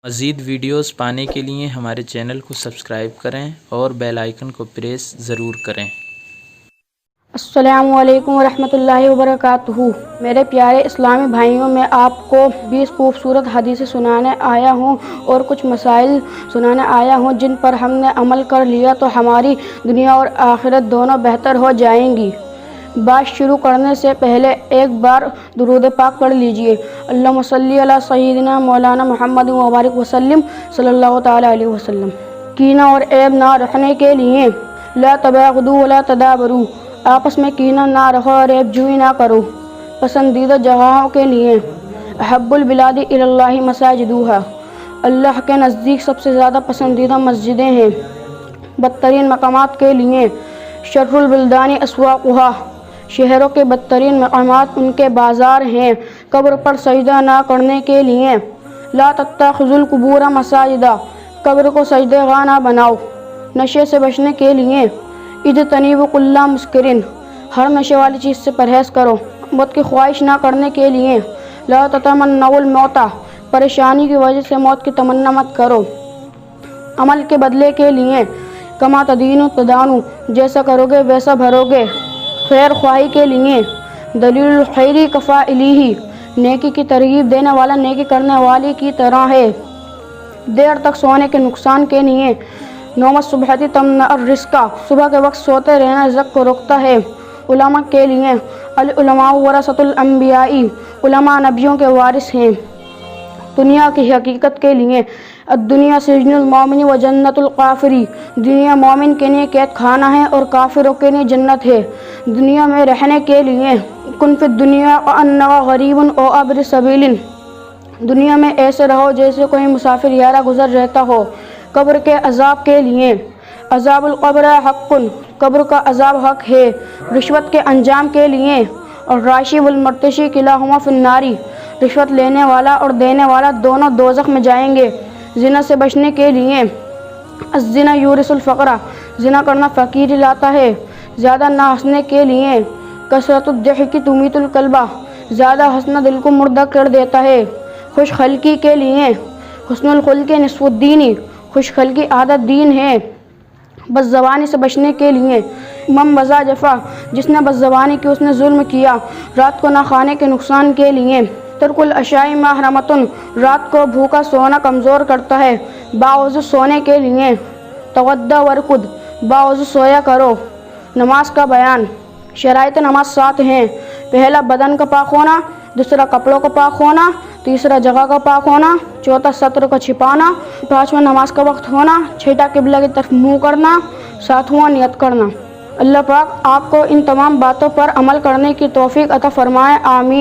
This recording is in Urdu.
مزید ویڈیوز پانے کے لیے ہمارے چینل کو سبسکرائب کریں اور بیل آئیکن کو پریس ضرور کریں۔ السلام علیکم ورحمۃ اللہ وبرکاتہ۔ میرے پیارے اسلامی بھائیوں، میں آپ کو 20 خوبصورت حدیثیں سنانے آیا ہوں اور کچھ مسائل سنانے آیا ہوں جن پر ہم نے عمل کر لیا تو ہماری دنیا اور آخرت دونوں بہتر ہو جائیں گی۔ بات شروع کرنے سے پہلے ایک بار درود پاک پڑھ لیجئے۔ اللہم صلی علی سیدنا مولانا محمد مبارک وسلم صلی اللہ تعالیٰ علیہ وسلم۔ کینہ اور عیب نہ رکھنے کے لیے لا تباغضوا ولا تدابروا، آپس میں کینہ نہ رکھو اور عیب جوئی نہ کرو۔ پسندیدہ جگہوں کے لیے احب البلاد الی اللہ مساجدها، اللہ کے نزدیک سب سے زیادہ پسندیدہ مسجدیں ہیں۔ بدترین مقامات کے لیے شر البلدان اسواقها، شہروں کے بدترین مقامات ان کے بازار ہیں۔ قبر پر سجدہ نہ کرنے کے لیے لا تتخذوا القبور مساجدا، قبر کو سجدہ گاہ نہ بناؤ۔ نشے سے بچنے کے لیے اجتنبوا کل مسکر، ہر نشے والی چیز سے پرہیز کرو۔ موت کی خواہش نہ کرنے کے لیے لا تتمنوا الموت، پریشانی کی وجہ سے موت کی تمنا مت کرو۔ عمل کے بدلے کے لیے کما تدین تدان، جیسا کرو گے ویسا بھرو گے۔ خیر خواہی کے لیے دلیل الخیر کفاعلہ، نیکی کی ترغیب دینے والا نیکی کرنے والی کی طرح ہے۔ دیر تک سونے کے نقصان کے لیے نوم الصبح تمنع الرزق، صبح کے وقت سوتے رہنا رزق کو روکتا ہے۔ علماء کے لیے العلماء ورثۃ الانبیاء، علماء نبیوں کے وارث ہیں۔ دنیا کی حقیقت کے لیے الدنیا سجن المومن و جنت الکافر، دنیا مومن کے لیے قید خانہ ہے اور کافروں کے لیے جنت ہے۔ دنیا میں رہنے کے لیے کن فی الدنیا کأنک غریب او عابر سبیل، دنیا میں ایسے رہو جیسے کوئی مسافر یا راہ گزر رہتا ہو۔ قبر کے عذاب کے لیے عذاب القبر حق، قبر کا عذاب حق ہے۔ رشوت کے انجام کے لیے الراشی والمرتشی کلاہما فی النار، رشوت لینے والا اور دینے والا دونوں دوزخ میں جائیں گے۔ زنا سے بچنے کے لیے الزنا یورث الفقر، زنا کرنا فقیری لاتا ہے۔ زیادہ نہ ہنسنے کے لیے کثرت الضحک تمیت القلب، زیادہ ہنسنا دل کو مردہ کر دیتا ہے۔ خوش خلقی کے لیے حسن الخلق نصف الدین، خوش خلقی آدھا دین ہے۔ بد زبانی سے بچنے کے لیے من بذا جفا، جس نے بد زبانی کی اس نے ظلم کیا۔ رات کو نہ کھانے کے نقصان کے لیے ترک العشاء محرمۃ، رات کو بھوکا سونا کمزور کرتا ہے۔ باوضو سونے کے لیے تودع ورقد، باوضو سویا کرو۔ نماز کا بیان۔ شرائط نماز 7 ہیں۔ پہلا بدن کا پاک ہونا، دوسرا کپڑوں کا پاک ہونا، تیسرا جگہ کا پاک ہونا، چوتھا سطر کا چھپانا، پانچواں نماز کا وقت ہونا، چھٹا قبلہ کی طرف منہ کرنا، ساتواں نیت کرنا۔ اللہ پاک آپ کو ان تمام باتوں پر عمل کرنے کی توفیق عطا فرمائے، آمین۔